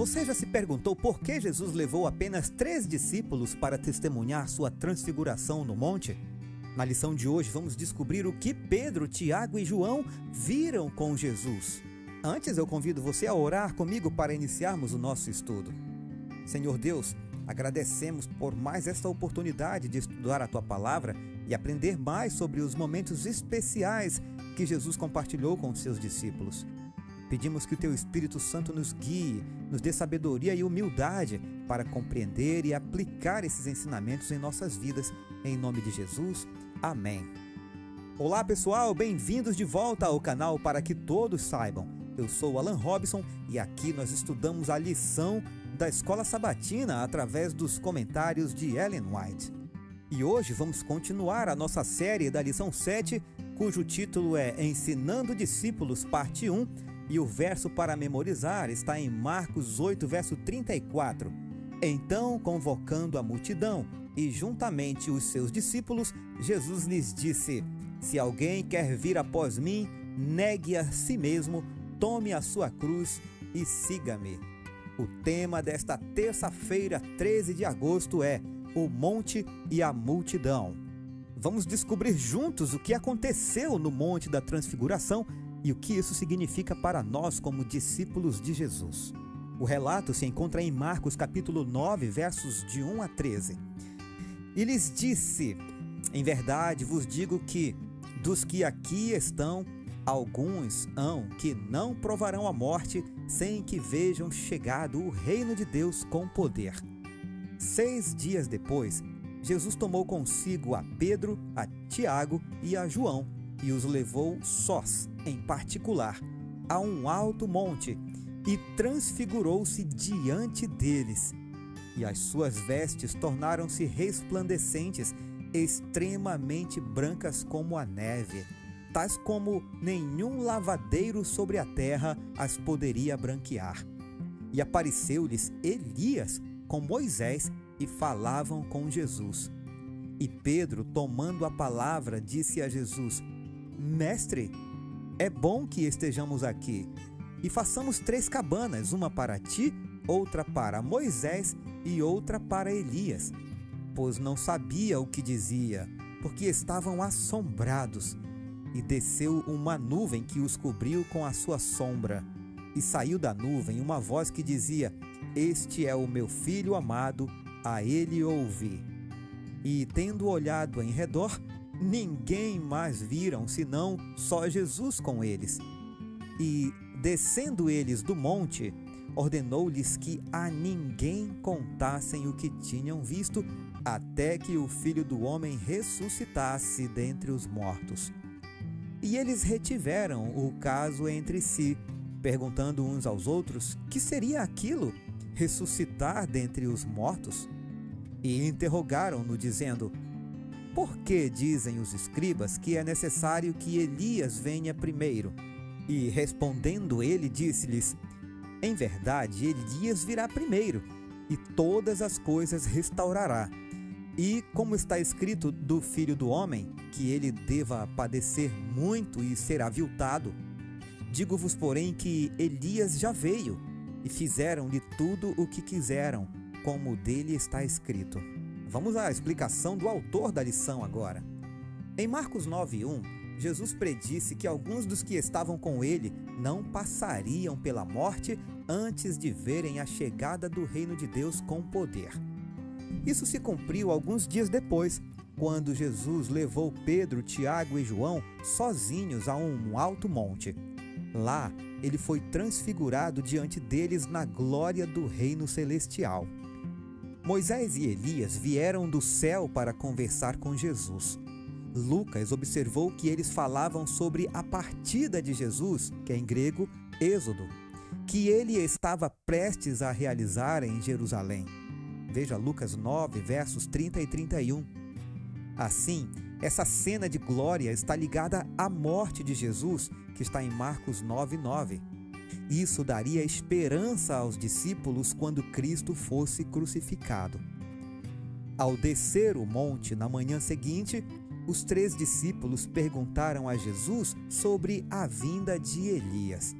Você já se perguntou por que Jesus levou apenas 3 discípulos para testemunhar sua transfiguração no monte? Na lição de hoje vamos descobrir o que Pedro, Tiago e João viram com Jesus. Antes eu convido você a orar comigo para iniciarmos o nosso estudo. Senhor Deus, agradecemos por mais esta oportunidade de estudar a Tua Palavra e aprender mais sobre os momentos especiais que Jesus compartilhou com os seus discípulos. Pedimos que o Teu Espírito Santo nos guie, nos dê sabedoria e humildade para compreender e aplicar esses ensinamentos em nossas vidas. Em nome de Jesus, amém. Olá pessoal, bem-vindos de volta ao canal Para Que Todos Saibam. Eu sou Alan Robson e aqui nós estudamos a lição da Escola Sabatina através dos comentários de Ellen White. E hoje vamos continuar a nossa série da lição 7, cujo título é Ensinando Discípulos, parte 1, e o verso para memorizar está em Marcos 8, verso 34. Então, convocando a multidão e juntamente os seus discípulos, Jesus lhes disse: Se alguém quer vir após mim, negue a si mesmo, tome a sua cruz e siga-me. O tema desta terça-feira, 13 de agosto, é o monte e a multidão. Vamos descobrir juntos o que aconteceu no Monte da Transfiguração e o que isso significa para nós como discípulos de Jesus. O relato se encontra em Marcos capítulo 9, versos de 1 a 13. E lhes disse: Em verdade vos digo que, dos que aqui estão, alguns hão que não provarão a morte, sem que vejam chegado o reino de Deus com poder. 6 dias depois, Jesus tomou consigo a Pedro, a Tiago e a João, e os levou sós, em particular, a um alto monte, e transfigurou-se diante deles. E as suas vestes tornaram-se resplandecentes, extremamente brancas como a neve, tais como nenhum lavadeiro sobre a terra as poderia branquear. E apareceu-lhes Elias com Moisés, e falavam com Jesus. E Pedro, tomando a palavra, disse a Jesus: Mestre, é bom que estejamos aqui, e façamos 3 cabanas, uma para ti, outra para Moisés e outra para Elias. Pois não sabia o que dizia, porque estavam assombrados. E desceu uma nuvem que os cobriu com a sua sombra. E saiu da nuvem uma voz que dizia: Este é o meu filho amado, a ele ouvi. E tendo olhado em redor, ninguém mais viram, senão só Jesus com eles. E, descendo eles do monte, ordenou-lhes que a ninguém contassem o que tinham visto, até que o Filho do Homem ressuscitasse dentre os mortos. E eles retiveram o caso entre si, perguntando uns aos outros: que seria aquilo, ressuscitar dentre os mortos? E interrogaram-no, dizendo: Por que dizem os escribas que é necessário que Elias venha primeiro? E respondendo ele, disse-lhes: Em verdade, Elias virá primeiro, e todas as coisas restaurará. E como está escrito do Filho do Homem, que ele deva padecer muito e ser aviltado, digo-vos, porém, que Elias já veio, e fizeram-lhe tudo o que quiseram, como dele está escrito. Vamos à explicação do autor da lição agora. Em Marcos 9:1, Jesus predisse que alguns dos que estavam com ele não passariam pela morte antes de verem a chegada do reino de Deus com poder. Isso se cumpriu alguns dias depois, quando Jesus levou Pedro, Tiago e João sozinhos a um alto monte. Lá, ele foi transfigurado diante deles na glória do reino celestial. Moisés e Elias vieram do céu para conversar com Jesus. Lucas observou que eles falavam sobre a partida de Jesus, que é em grego Êxodo, que ele estava prestes a realizar em Jerusalém. Veja Lucas 9, versos 30 e 31. Assim, essa cena de glória está ligada à morte de Jesus, que está em Marcos 9:9. Isso daria esperança aos discípulos quando Cristo fosse crucificado. Ao descer o monte na manhã seguinte, os 3 discípulos perguntaram a Jesus sobre a vinda de Elias.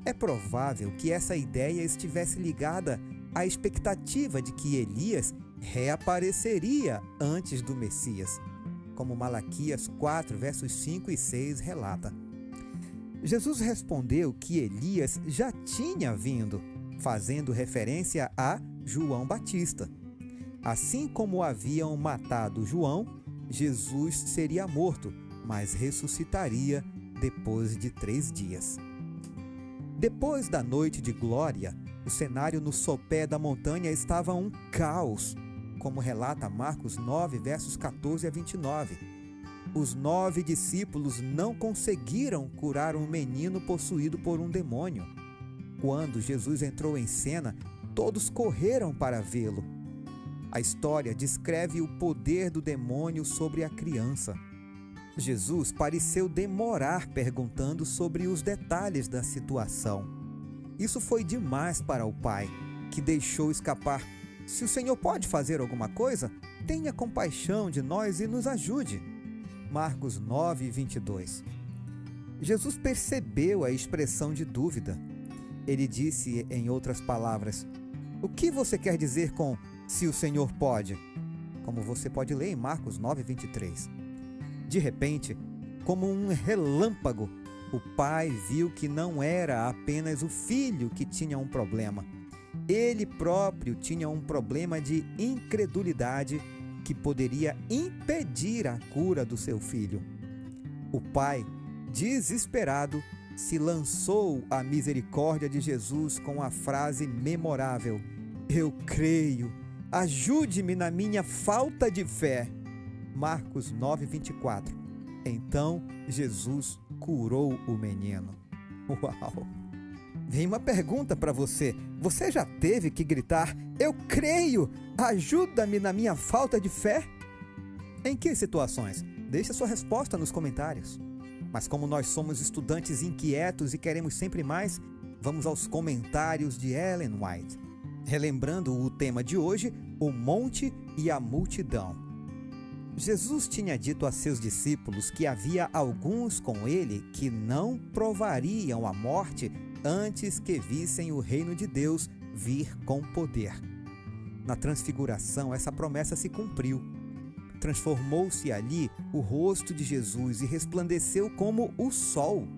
É provável que essa ideia estivesse ligada à expectativa de que Elias reapareceria antes do Messias, como Malaquias 4, versos 5 e 6 relata. Jesus respondeu que Elias já tinha vindo, fazendo referência a João Batista. Assim como haviam matado João, Jesus seria morto, mas ressuscitaria depois de 3 dias. Depois da noite de glória, o cenário no sopé da montanha estava um caos, como relata Marcos 9, versos 14 a 29. Os 9 discípulos não conseguiram curar um menino possuído por um demônio. Quando Jesus entrou em cena, todos correram para vê-lo. A história descreve o poder do demônio sobre a criança. Jesus pareceu demorar perguntando sobre os detalhes da situação. Isso foi demais para o pai, que deixou escapar: "Se o Senhor pode fazer alguma coisa, tenha compaixão de nós e nos ajude." Marcos 9, 22. Jesus percebeu a expressão de dúvida. Ele disse, em outras palavras: "O que você quer dizer com 'se o Senhor pode'?" Como você pode ler em Marcos 9, 23. De repente, como um relâmpago, o pai viu que não era apenas o filho que tinha um problema. Ele próprio tinha um problema de incredulidade que poderia impedir a cura do seu filho. O pai, desesperado, se lançou à misericórdia de Jesus com a frase memorável: "Eu creio, ajude-me na minha falta de fé." Marcos 9, 24. Então Jesus curou o menino. Uau! Vem uma pergunta para você. Você já teve que gritar: "Eu creio, ajuda-me na minha falta de fé"? Em que situações? Deixe a sua resposta nos comentários. Mas como nós somos estudantes inquietos e queremos sempre mais, vamos aos comentários de Ellen White. Relembrando o tema de hoje, o monte e a multidão. Jesus tinha dito a seus discípulos que havia alguns com ele que não provariam a morte antes que vissem o reino de Deus vir com poder. Na transfiguração, essa promessa se cumpriu. Transformou-se ali o rosto de Jesus e resplandeceu como o sol.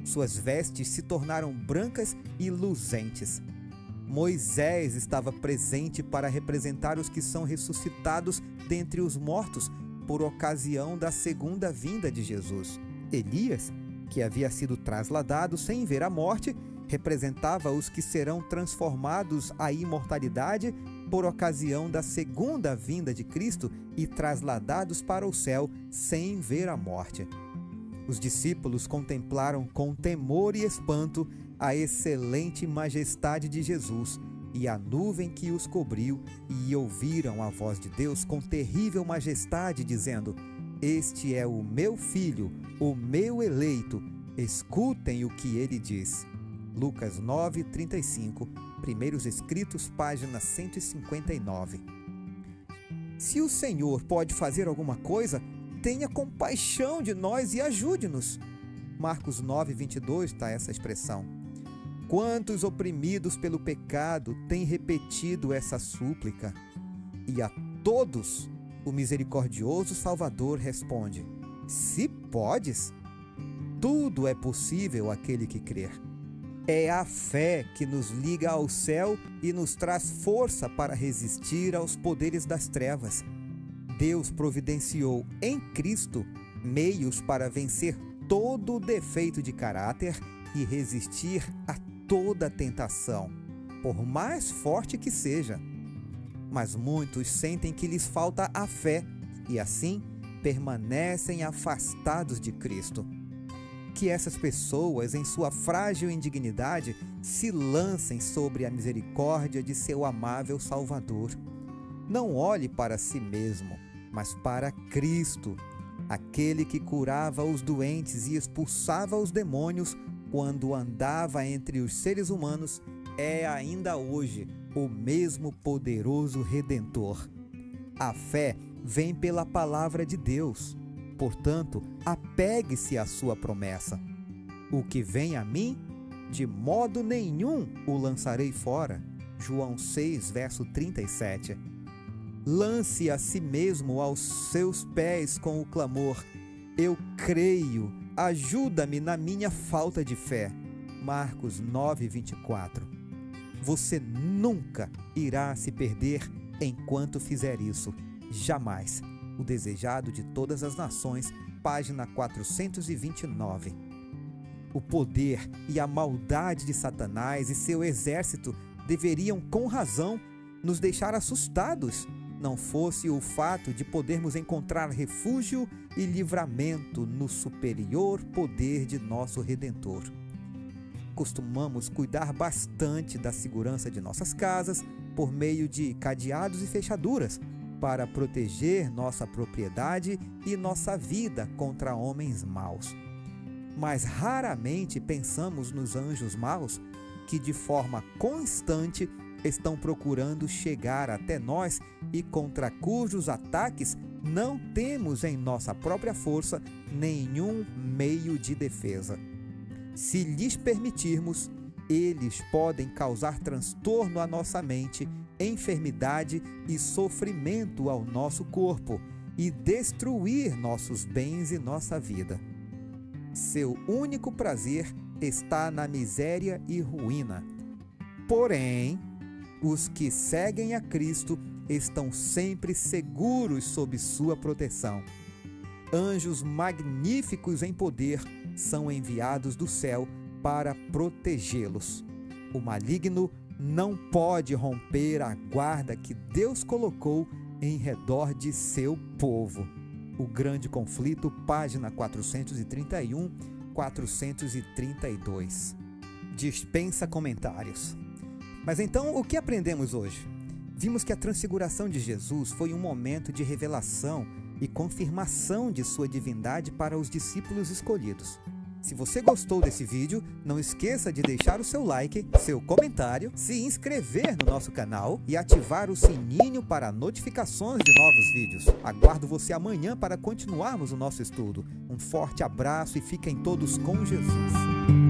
Suas vestes se tornaram brancas e luzentes. Moisés estava presente para representar os que são ressuscitados dentre os mortos por ocasião da segunda vinda de Jesus. Elias, que havia sido trasladado sem ver a morte, representava os que serão transformados à imortalidade por ocasião da segunda vinda de Cristo e trasladados para o céu sem ver a morte. Os discípulos contemplaram com temor e espanto a excelente majestade de Jesus e a nuvem que os cobriu, e ouviram a voz de Deus com terrível majestade, dizendo: "Este é o meu filho, o meu eleito, escutem o que ele diz." Lucas 9, 35, Primeiros Escritos, página 159. Se o Senhor pode fazer alguma coisa, tenha compaixão de nós e ajude-nos. Marcos 9, 22 está essa expressão. Quantos oprimidos pelo pecado têm repetido essa súplica? E a todos o misericordioso Salvador responde: "Se podes, tudo é possível àquele que crer." É a fé que nos liga ao céu e nos traz força para resistir aos poderes das trevas. Deus providenciou em Cristo meios para vencer todo o defeito de caráter e resistir a toda tentação, por mais forte que seja. Mas muitos sentem que lhes falta a fé e assim permanecem afastados de Cristo. Que essas pessoas, em sua frágil indignidade, se lancem sobre a misericórdia de seu amável Salvador. Não olhe para si mesmo, mas para Cristo, aquele que curava os doentes e expulsava os demônios quando andava entre os seres humanos, é ainda hoje o mesmo poderoso Redentor. A fé vem pela palavra de Deus. Portanto, apegue-se à sua promessa. O que vem a mim, de modo nenhum o lançarei fora. João 6, verso 37. Lance a si mesmo aos seus pés com o clamor: eu creio, ajuda-me na minha falta de fé. Marcos 9, 24. Você nunca irá se perder enquanto fizer isso. Jamais. O Desejado de Todas as Nações, página 429. O poder e a maldade de Satanás e seu exército deveriam, com razão, nos deixar assustados, não fosse o fato de podermos encontrar refúgio e livramento no superior poder de nosso Redentor. Costumamos cuidar bastante da segurança de nossas casas por meio de cadeados e fechaduras para proteger nossa propriedade e nossa vida contra homens maus. Mas raramente pensamos nos anjos maus que de forma constante estão procurando chegar até nós e contra cujos ataques não temos em nossa própria força nenhum meio de defesa. Se lhes permitirmos, eles podem causar transtorno à nossa mente, enfermidade e sofrimento ao nosso corpo e destruir nossos bens e nossa vida. Seu único prazer está na miséria e ruína. Porém, os que seguem a Cristo estão sempre seguros sob sua proteção. Anjos magníficos em poder são enviados do céu para protegê-los. O maligno não pode romper a guarda que Deus colocou em redor de seu povo. O Grande Conflito, página 431, 432. Dispensa comentários. Mas então, o que aprendemos hoje? Vimos que a transfiguração de Jesus foi um momento de revelação e confirmação de sua divindade para os discípulos escolhidos. Se você gostou desse vídeo, não esqueça de deixar o seu like, seu comentário, se inscrever no nosso canal e ativar o sininho para notificações de novos vídeos. Aguardo você amanhã para continuarmos o nosso estudo. Um forte abraço e fiquem todos com Jesus.